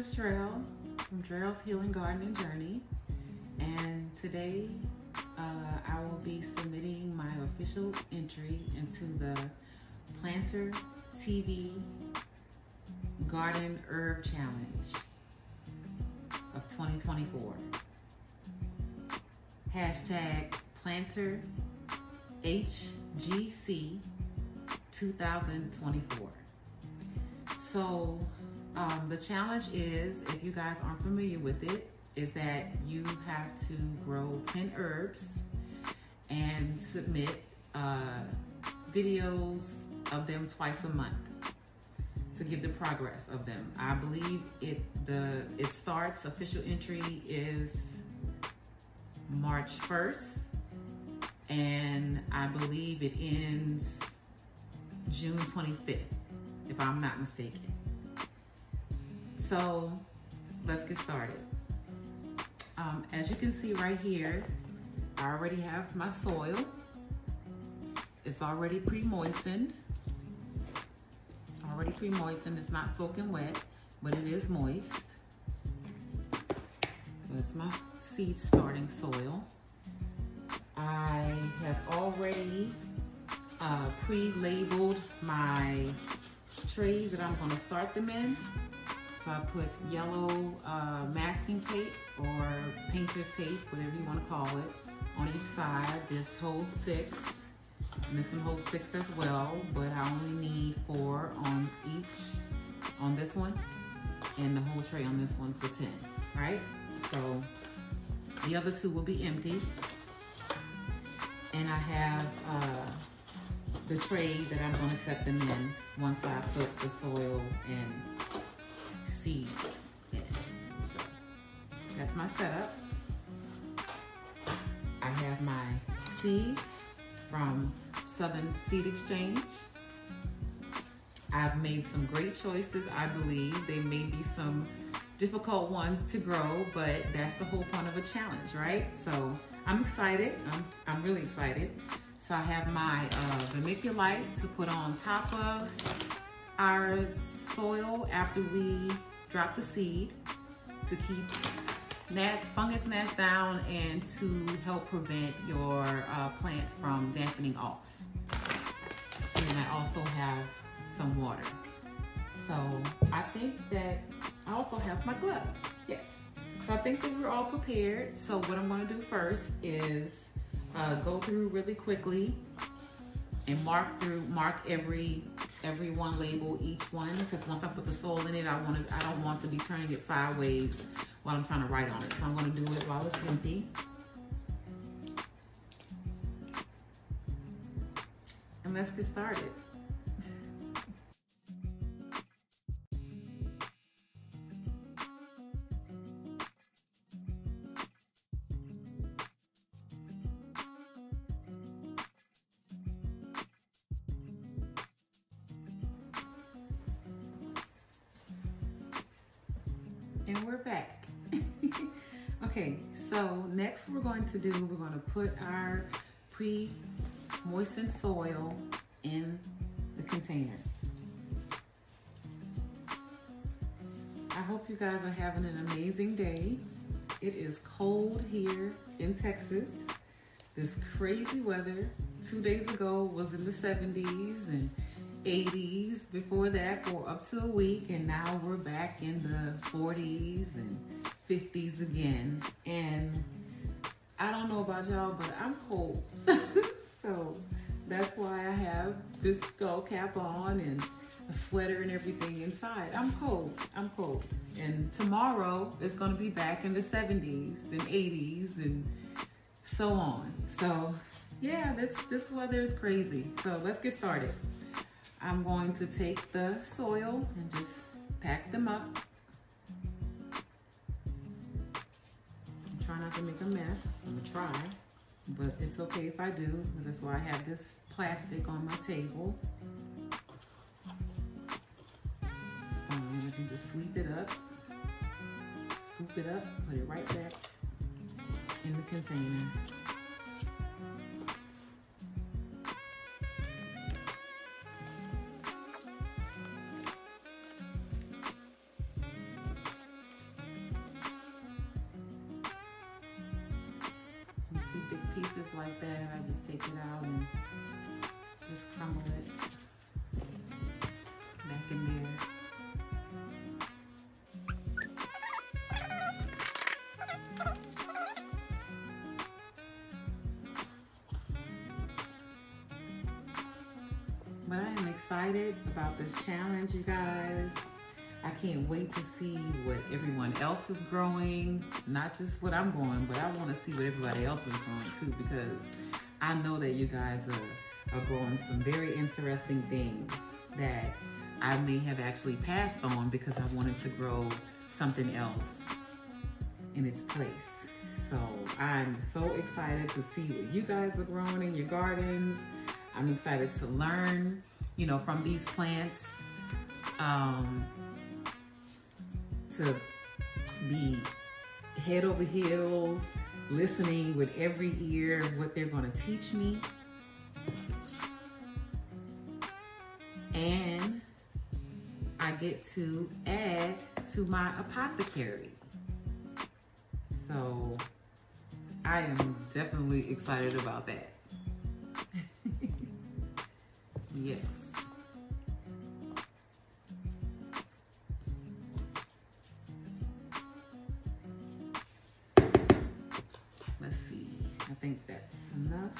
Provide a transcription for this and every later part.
is Drell from Drell's Healing Gardening Journey, and today I will be submitting my official entry into the Planter TV Garden Herb Challenge of 2024. Hashtag Planter HGC 2024. So the challenge is, if you guys aren't familiar with it, is that you have to grow 10 herbs and submit videos of them twice a month to give the progress of them. I believe it starts, official entry is March 1st, and I believe it ends June 25th, if I'm not mistaken. So let's get started. As you can see right here, I already have my soil. It's already pre-moistened. It's not soaking wet, but it is moist. So it's my seed starting soil. I have already pre-labeled my trays that I'm going to start them in. So I put yellow masking tape or painter's tape, whatever you want to call it, on each side. This holds 6, and this one holds 6 as well, but I only need 4 on each, on this one, and the whole tray on this one for 10, right? So the other 2 will be empty. And I have the tray that I'm going to set them in once I put the soil and seeds in. So that's my setup. I have my seeds from Southern Seed Exchange. I've made some great choices, I believe. There may be some difficult ones to grow, but that's the whole point of a challenge, right? So I'm excited. I'm really excited. So I have my vermiculite to put on top of our soil after we drop the seed to keep fungus gnats down and to help prevent your plant from dampening off. And I also have some water. So I think that I also have my gloves. Yes. So I think that we're all prepared. So what I'm going to do first is go through really quickly and mark every one, label each one, because once I put the soil in it, I don't want to be turning it sideways while I'm trying to write on it. So I'm going to do it while it's empty. And let's get started. And we're back. Okay, so next we're going to put our pre-moistened soil in the containers. I hope you guys are having an amazing day. It is cold here in Texas. This crazy weather 2 days ago was in the 70s and 80s before that for up to a week, and now we're back in the 40s and 50s again. And I don't know about y'all, but I'm cold. So that's why I have this skull cap on and a sweater and everything inside. I'm cold. And tomorrow it's gonna be back in the 70s and 80s and so on. So yeah, this weather is crazy. So let's get started. I'm going to take the soil and just pack them up. Try not to make a mess. I'm gonna try, but it's okay if I do, because that's why I have this plastic on my table. And I can just sweep it up, scoop it up, put it right back in the container. like that. I just take it out and just crumble it back in there. But I am excited about this challenge, you guys. I can't wait to see what everyone else is growing. Not just what I'm growing, but I want to see what everybody else is growing too, because I know that you guys are growing some very interesting things that I may have actually passed on because I wanted to grow something else in its place. So I'm so excited to see what you guys are growing in your gardens. I'm excited to learn, you know, from these plants, to be head over heels, listening with every ear what they're going to teach me. And I get to add to my apothecary. So I am definitely excited about that. Yes. Let's see. I think that's enough.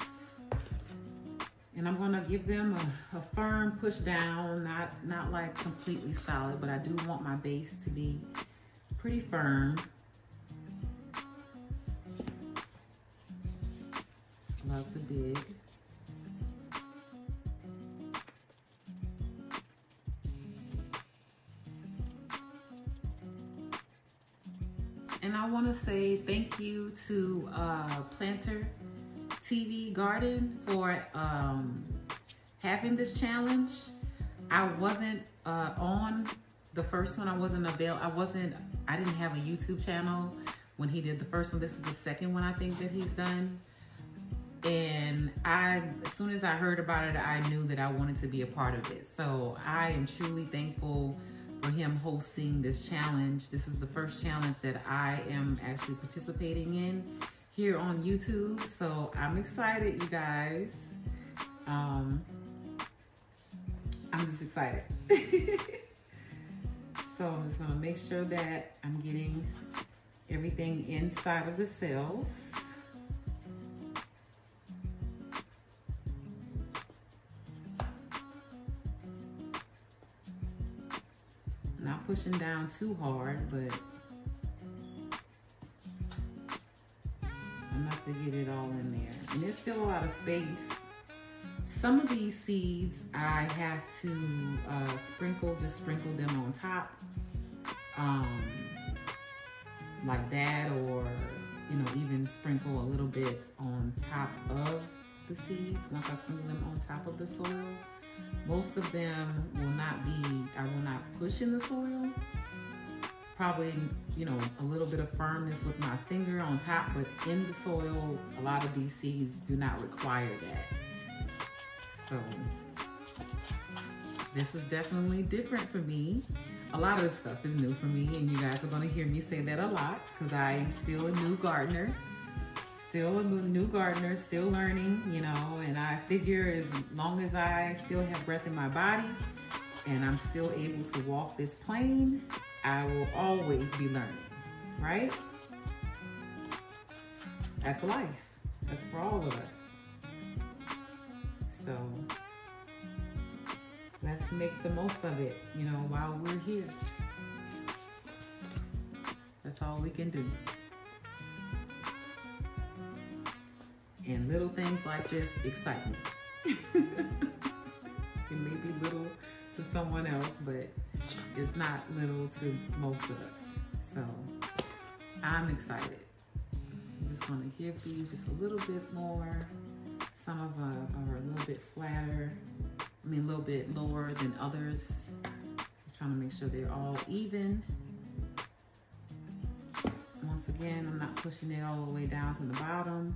And I'm gonna give them a firm push down, not like completely solid, but I do want my base to be pretty firm. Love the big. And I want to say thank you to Planter TV Garden for having this challenge. I wasn't on the first one. I didn't have a YouTube channel when he did the first one. This is the second one I think that he's done. And as soon as I heard about it, I knew that I wanted to be a part of it. So I am truly thankful for him hosting this challenge. This is the first challenge that I am actually participating in here on YouTube. So I'm excited, you guys. I'm just excited. So I'm just gonna make sure that I'm getting everything inside of the cells. Not pushing down too hard, but enough to get it all in there. And there's still a lot of space. Some of these seeds I have to just sprinkle them on top, like that, or even sprinkle a little bit on top of the seeds. Once I sprinkle them on top of the soil, most of them will not be, I will not push in the soil. Probably, a little bit of firmness with my finger on top, but in the soil, a lot of these seeds do not require that. So this is definitely different for me. A lot of this stuff is new for me, and you guys are gonna hear me say that a lot because I am still a new gardener. Still learning, and I figure as long as I still have breath in my body and I'm still able to walk this plane, I will always be learning, right? That's life. That's for all of us. So let's make the most of it, while we're here. That's all we can do. And little things like this excite me. It may be little to someone else, but it's not little to most of us. So I'm excited. I'm just gonna give these just a little bit more. Some of them are a little bit flatter. A little bit lower than others. Just trying to make sure they're all even. Once again, I'm not pushing it all the way down to the bottom.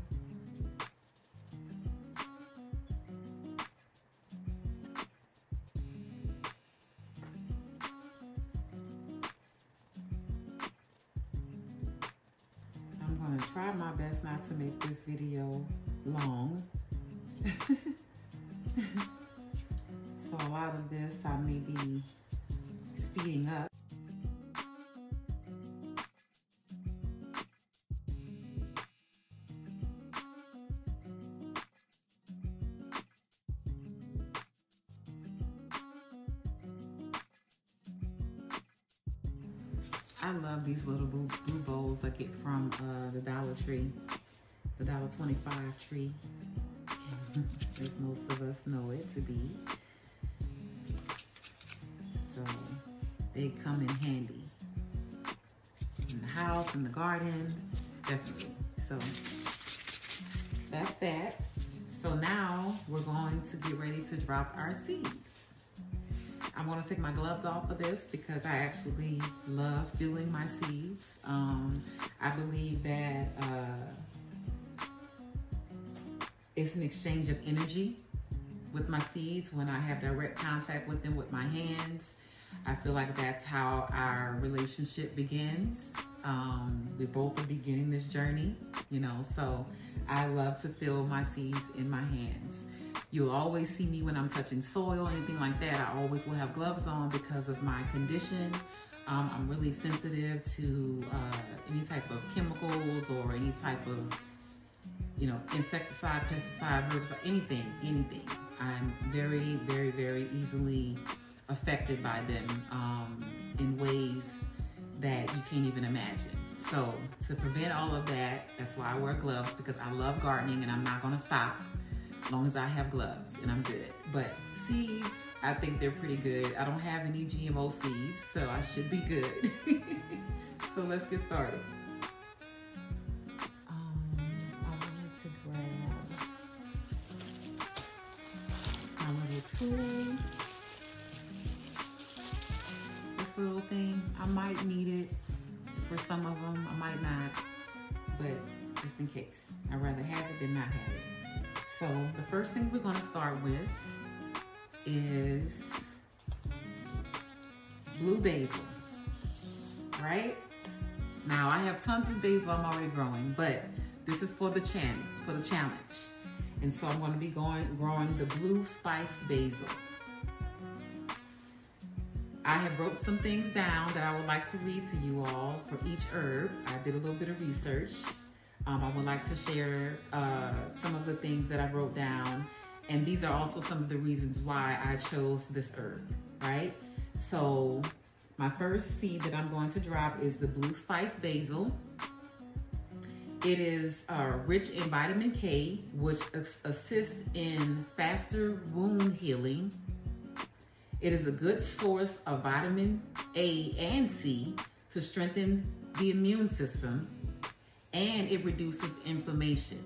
I'm gonna try my best not to make this video long. So a lot of this I may be speeding up. I love these little blue bowls I get from the Dollar Tree, the $1.25 tree, as most of us know it to be. So they come in handy in the house, in the garden, definitely. So that's that. So now we're going to get ready to drop our seeds. I'm gonna take my gloves off of this because I actually love feeling my seeds. I believe that it's an exchange of energy with my seeds when I have direct contact with them with my hands. I feel like that's how our relationship begins. We both are beginning this journey, you know, so I love to feel my seeds in my hands. You'll always see me when I'm touching soil, anything like that. I always will have gloves on because of my condition. I'm really sensitive to any type of chemicals or any type of, you know, insecticide, pesticide, herbicide, anything. I'm very, very, very easily affected by them in ways that you can't even imagine. So to prevent all of that, that's why I wear gloves, because I love gardening and I'm not gonna stop as long as I have gloves and I'm good. But seeds, I think they're pretty good. I don't have any GMO seeds, so I should be good. So let's get started. I wanted to grab my little tool. This little thing, I might need it for some of them, I might not, but just in case. I'd rather have it than not have it. So the first thing we're gonna start with is blue basil, right? Now I have tons of basil I'm already growing, but this is for the challenge. And so I'm gonna be growing the blue spice basil. I have wrote some things down that I would like to read to you all for each herb. I did a little bit of research. I would like to share some of the things that I wrote down, and these are also some of the reasons why I chose this herb, right? So my first seed that I'm going to drop is the blue spice basil. It is rich in vitamin K, which assists in faster wound healing. It is a good source of vitamin A and C to strengthen the immune system, and it reduces inflammation.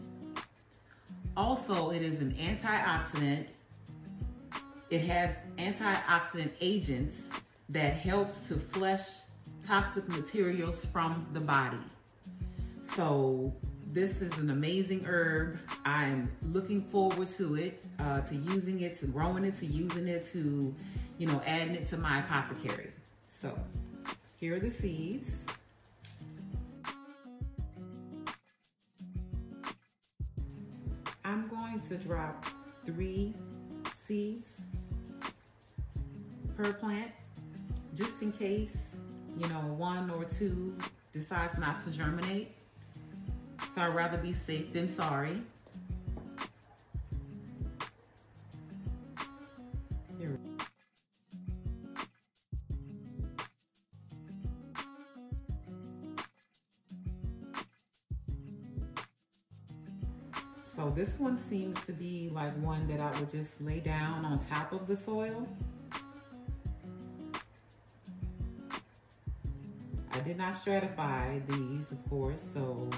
Also, it is an antioxidant. It has antioxidant agents that helps to flush toxic materials from the body. So this is an amazing herb. I'm looking forward to it, to using it, to growing it, to using it, to, you know, adding it to my apothecary. So here are the seeds. I'm going to drop 3 seeds per plant, just in case, you know, 1 or 2 decides not to germinate. So I'd rather be safe than sorry. Here. So this one seems to be like one that I would just lay down on top of the soil. I did not stratify these, of course, so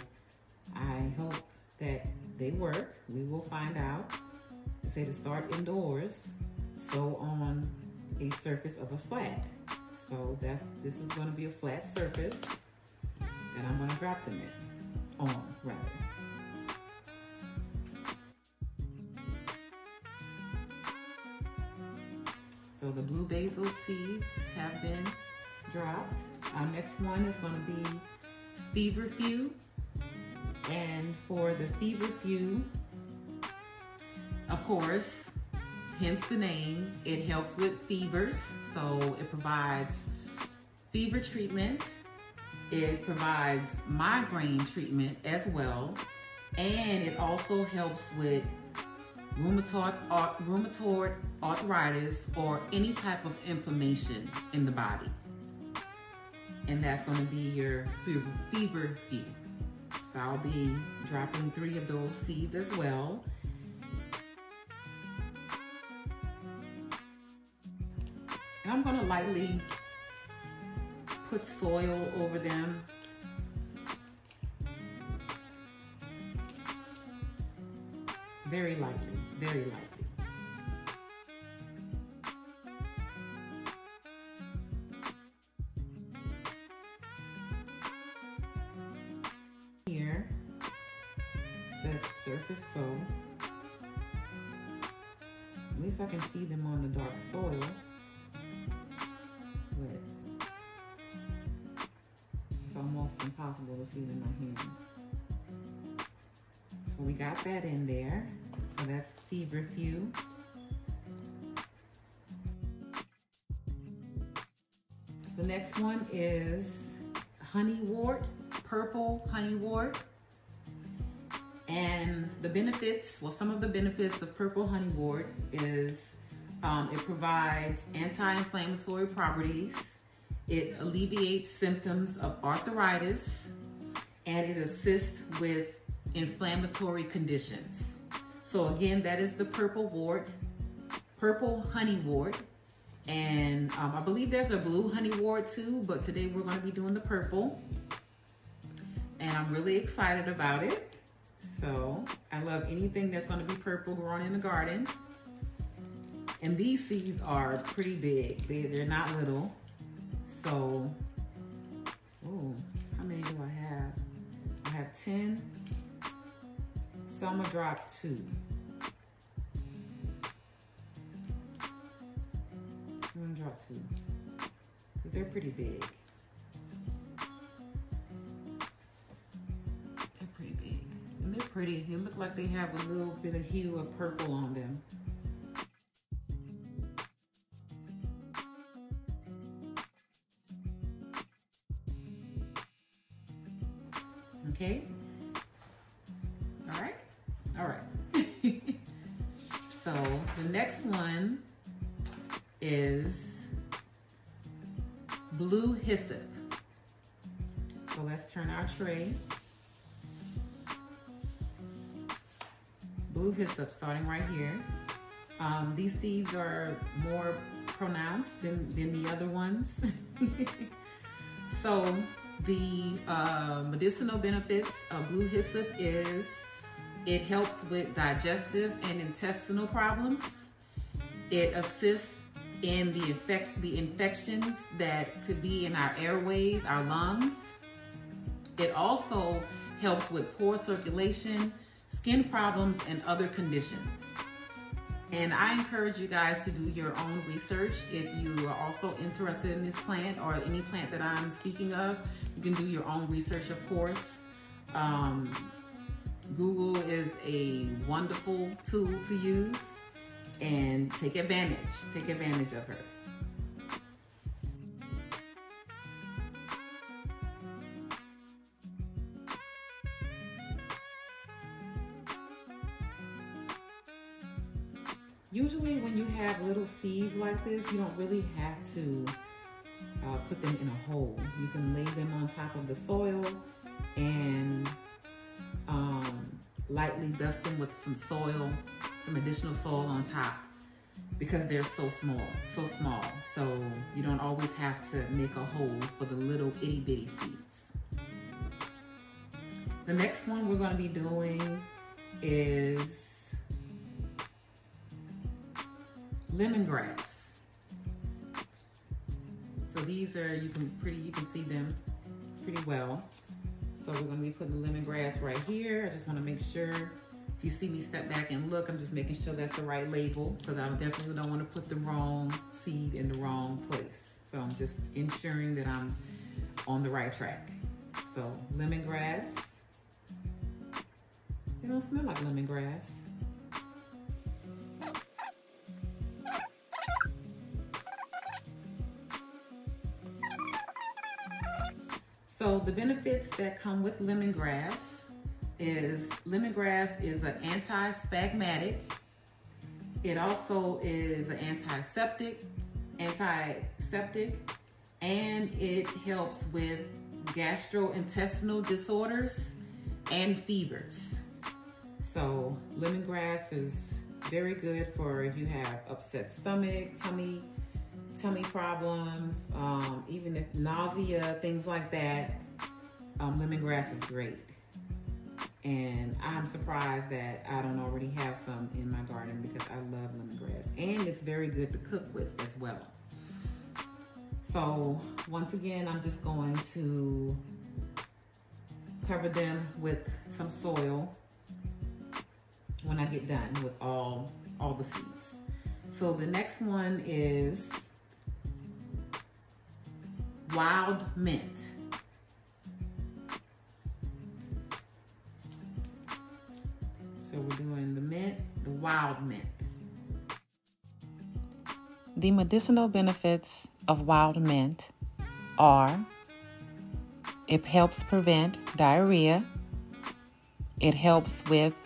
I hope that they work. We will find out. They say to start indoors, so on a surface of a flat. So this is going to be a flat surface that I'm going to drop them in, on rather. So the blue basil seeds have been dropped. Our next one is going to be feverfew. And for the feverfew, course, hence the name, it helps with fevers. So it provides fever treatment. It provides migraine treatment as well. And it also helps with rheumatoid arthritis or any type of inflammation in the body. And that's going to be your fever few. So I'll be dropping 3 of those seeds as well. And I'm going to lightly put soil over them. Very lightly, very lightly. Here says surface sow. At least I can see them on the dark soil. But it's almost impossible to see them in my hands. So we got that in there. So that's feverfew. The next one is honeywort, purple honeywort. And the benefits, well, some of the benefits of purple honeywort is it provides anti-inflammatory properties. It alleviates symptoms of arthritis, and it assists with inflammatory conditions. So again, that is the purple honeywort. And I believe there's a blue honeywort too, but today we're going to be doing the purple. And I'm really excited about it. So I love anything that's going to be purple growing in the garden. And these seeds are pretty big. They're not little. So, oh, how many do I have? I have 10. So I'm gonna drop 2. I'm gonna drop 2, because they're pretty big. They're pretty big. And they're pretty. They look like they have a little bit of hue of purple on them. Okay. All right. So the next one is blue hyssop. So let's turn our tray. Blue hyssop starting right here. These seeds are more pronounced than the other ones. So the medicinal benefits of blue hyssop is it helps with digestive and intestinal problems. It assists in the infections that could be in our airways, our lungs. It also helps with poor circulation, skin problems, and other conditions. And I encourage you guys to do your own research. If you are also interested in this plant or any plant that I'm speaking of, you can do your own research, of course. Google is a wonderful tool to use, and take advantage of her. Usually when you have little seeds like this, you don't really have to put them in a hole. You can lay them on top of the soil and lightly dust them with some soil, some additional soil on top, because they're so small. So you don't always have to make a hole for the little itty bitty seeds. The next one we're going to be doing is lemongrass. So these are, you can see them pretty well. So we're going to be putting the lemongrass right here. I just want to make sure, if you see me step back and look, I'm just making sure that's the right label, because I definitely don't want to put the wrong seed in the wrong place. So I'm just ensuring that I'm on the right track. So lemongrass. They don't smell like lemongrass. So the benefits that come with lemongrass is an anti-spasmodic. It also is an antiseptic, and it helps with gastrointestinal disorders and fevers. So lemongrass is very good for if you have upset stomach, tummy problems, even if nausea, things like that. Lemongrass is great. And I'm surprised that I don't already have some in my garden because I love lemongrass. And it's very good to cook with as well. So once again, I'm just going to cover them with some soil when I get done with all the seeds. So the next one is wild mint. So we're doing the mint, the wild mint. The medicinal benefits of wild mint are: it helps prevent diarrhea, it helps with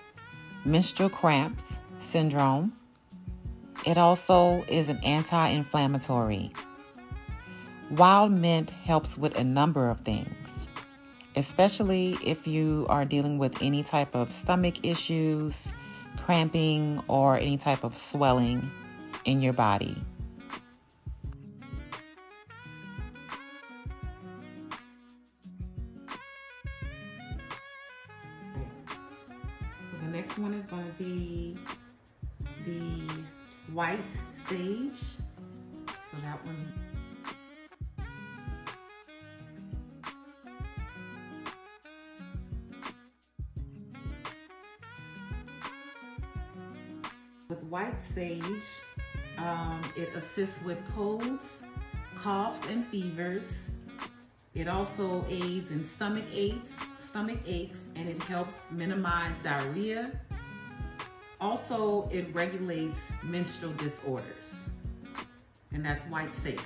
menstrual cramps syndrome, it also is an anti-inflammatory. Wild mint helps with a number of things, especially if you are dealing with any type of stomach issues, cramping, or any type of swelling in your body. So the next one is going to be the white sage. So that one. With white sage, it assists with colds, coughs, and fevers. It also aids in stomach aches, and it helps minimize diarrhea. Also, it regulates menstrual disorders, and that's white sage.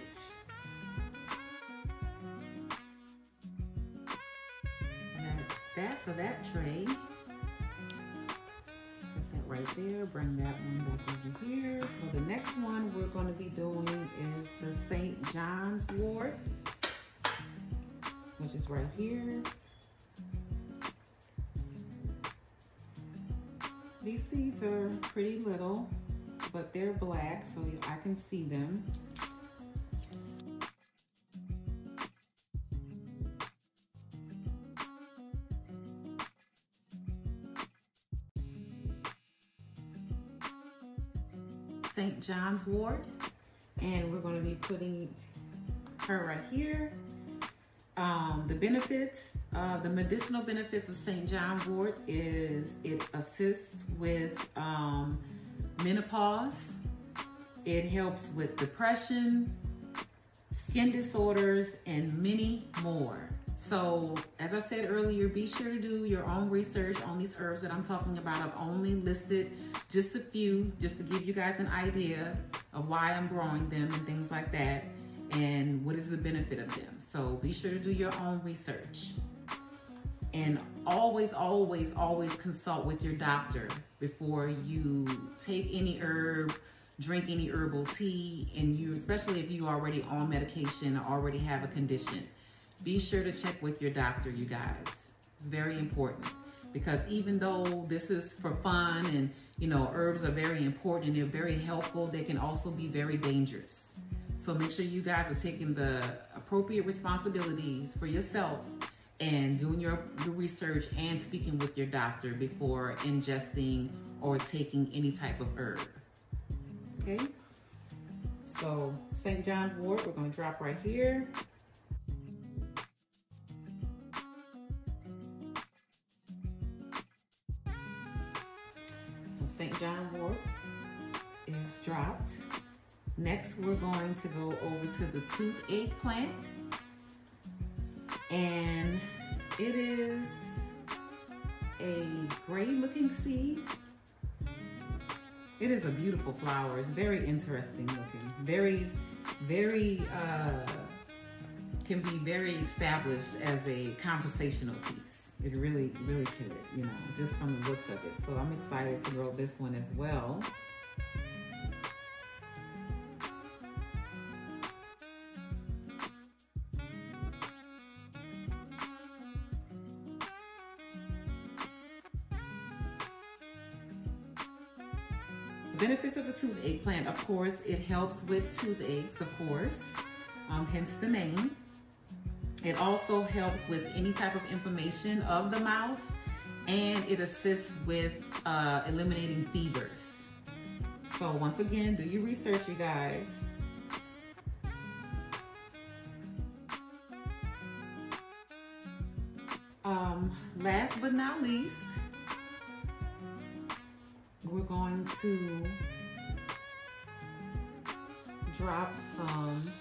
And that's that for that tray. Right there, bring that one back over here. So the next one we're going to be doing is the St. John's wort, which is right here. These seeds are pretty little, but they're black, so I can see them. St. John's wort, and we're going to be putting her right here. The benefits, the medicinal benefits of St. John's wort is it assists with menopause. It helps with depression, skin disorders, and many more. So, as I said earlier, be sure to do your own research on these herbs that I'm talking about. I've only listed just a few, just to give you guys an idea of why I'm growing them and things like that, and what is the benefit of them. So be sure to do your own research. And always, always, always consult with your doctor before you take any herb, drink any herbal tea, and especially if you're already on medication or already have a condition. Be sure to check with your doctor, you guys. It's very important, because even though this is for fun and, herbs are very important and they're very helpful, they can also be very dangerous. So make sure you guys are taking the appropriate responsibilities for yourself and doing your research and speaking with your doctor before ingesting or taking any type of herb. Okay? So St. John's wort, we're going to drop right here. St. John's wort is dropped. Next, we're going to go over to the toothache plant. And it is a gray looking seed. It is a beautiful flower. It's very interesting looking. Very, very can be very established as a conversational piece. It really, really could, you know, just from the looks of it. So I'm excited to grow this one as well. Benefits of a toothache plant, of course, it helps with toothaches, of course, hence the name. It also helps with any type of inflammation of the mouth, and it assists with eliminating fevers. So once again, do your research, you guys. Last but not least, we're going to drop some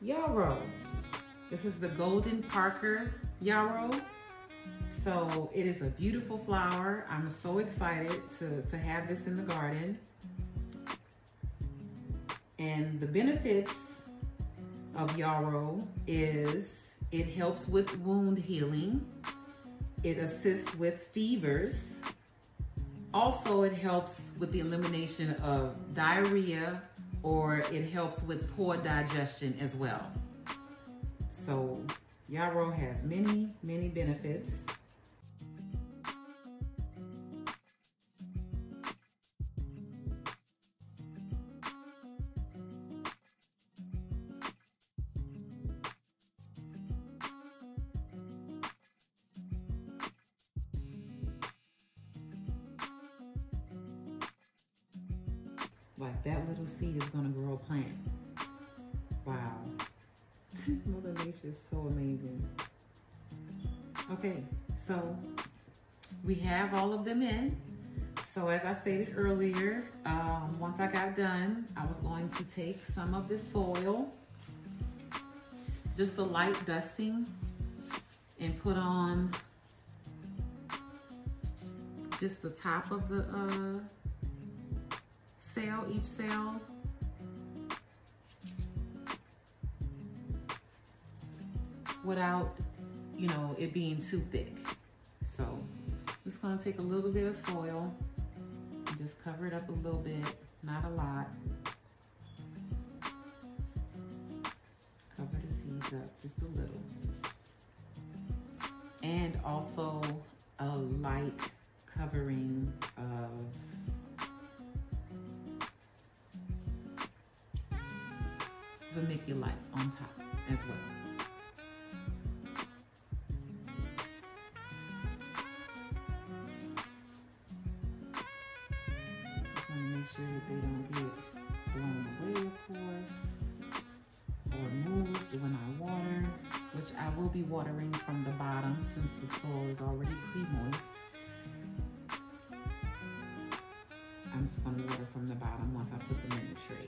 yarrow. This is the Golden Parker yarrow. So it is a beautiful flower. I'm so excited to have this in the garden. And the benefits of yarrow is it helps with wound healing. It assists with fevers. Also, it helps with the elimination of diarrhea, or it helps with poor digestion as well. So yarrow has many, many benefits. Like that little seed is gonna grow a plant. Wow. Mother Nature is so amazing. Okay, so we have all of them in. So as I stated earlier, once I got done, I was going to take some of this soil, just a light dusting, and put on just the top of the cell, each cell. Without, you know, it being too thick. So I'm just gonna take a little bit of soil and just cover it up a little bit, not a lot. Cover the seeds up just a little. And also a light covering of vermiculite on top as well. Make sure that they don't get blown away, of course, or moved when I water, which I will be watering from the bottom since the soil is already pre-moist. I'm just going to water from the bottom once I put them in the tray.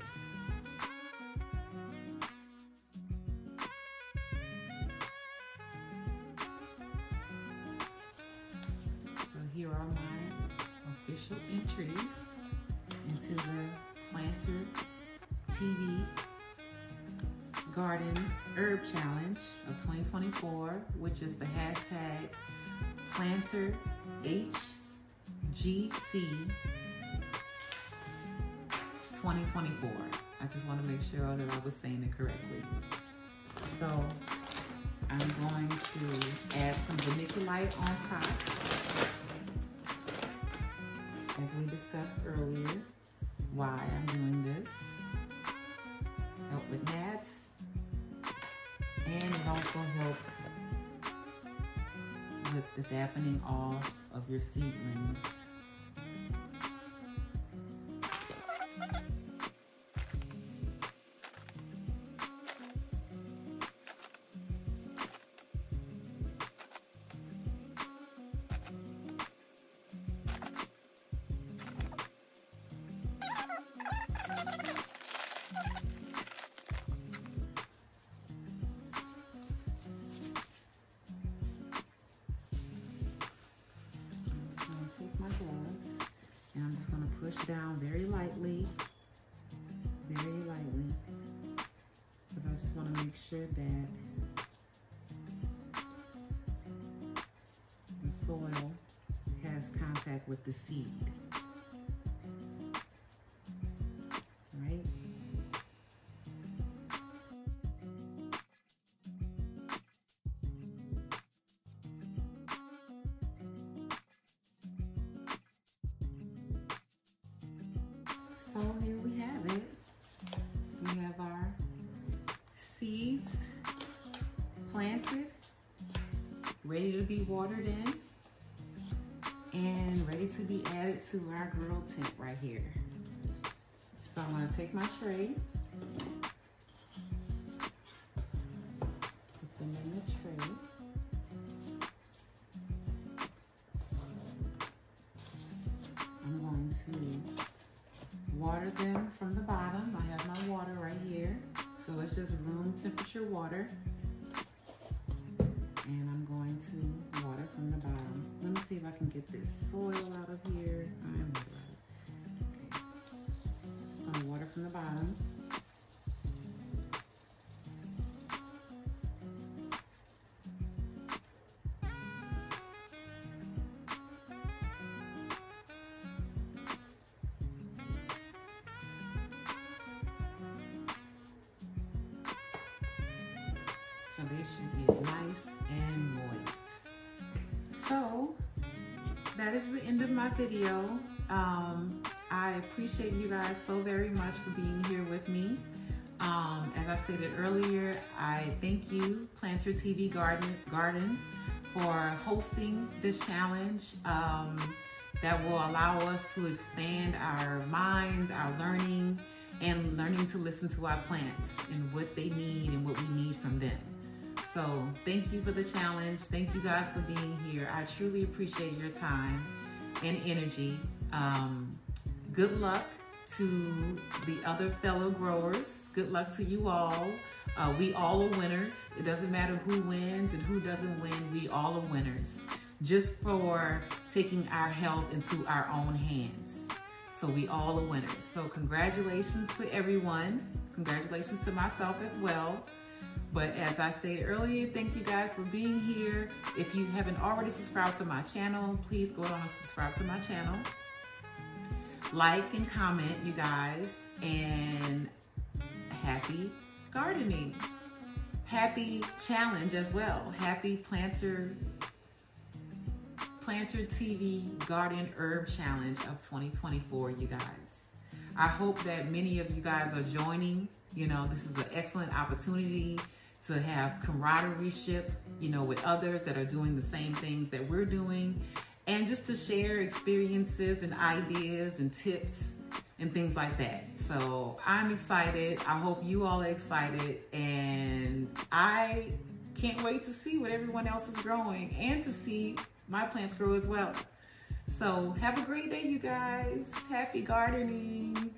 So here are my official entries into the Planter TV Garden Herb Challenge of 2024, which is the hashtag Planter HGC 2024. I just want to make sure that I was saying it correctly. So I'm going to add some vermiculite on top, as we discussed earlier. Why I'm doing this. Help with gnats, and it also helps with the dampening off of your seedlings. Push down very lightly, because I just want to make sure that the soil has contact with the seed. Right? So here we have it. We have our seeds planted, ready to be watered in, and ready to be added to our grow tent right here. So I'm going to take my tray, put them in the tray. I'm going to water them from the bottom. I have my water right here. So it's just room temperature water. And I'm going to water from the bottom. Let me see if I can get this soil out of here. I'm right. Okay. So I'm water from the bottom. So they should get nice and moist. So that is the end of my video. I appreciate you guys so very much for being here with me. As I stated earlier, I thank you, Plant Your TV Garden, for hosting this challenge that will allow us to expand our minds, our learning, and learning to listen to our plants and what they need and what we need from them. So thank you for the challenge. Thank you guys for being here. I truly appreciate your time and energy. Good luck to the other fellow growers. Good luck to you all. We all are winners. It doesn't matter who wins and who doesn't win. We all are winners just for taking our health into our own hands. So we all are winners. So congratulations to everyone. Congratulations to myself as well. But as I stated earlier, thank you guys for being here. If you haven't already subscribed to my channel, please go on and subscribe to my channel. Like and comment, you guys. And happy gardening. Happy challenge as well. Happy Planter TV Garden Herb Challenge of 2024, you guys. I hope that many of you guys are joining. You know, this is an excellent opportunity to have camaraderie-ship, you know, with others that are doing the same things that we're doing, and just to share experiences and ideas and tips and things like that. So I'm excited. I hope you all are excited, and I can't wait to see what everyone else is growing and to see my plants grow as well. So have a great day, you guys. Happy gardening.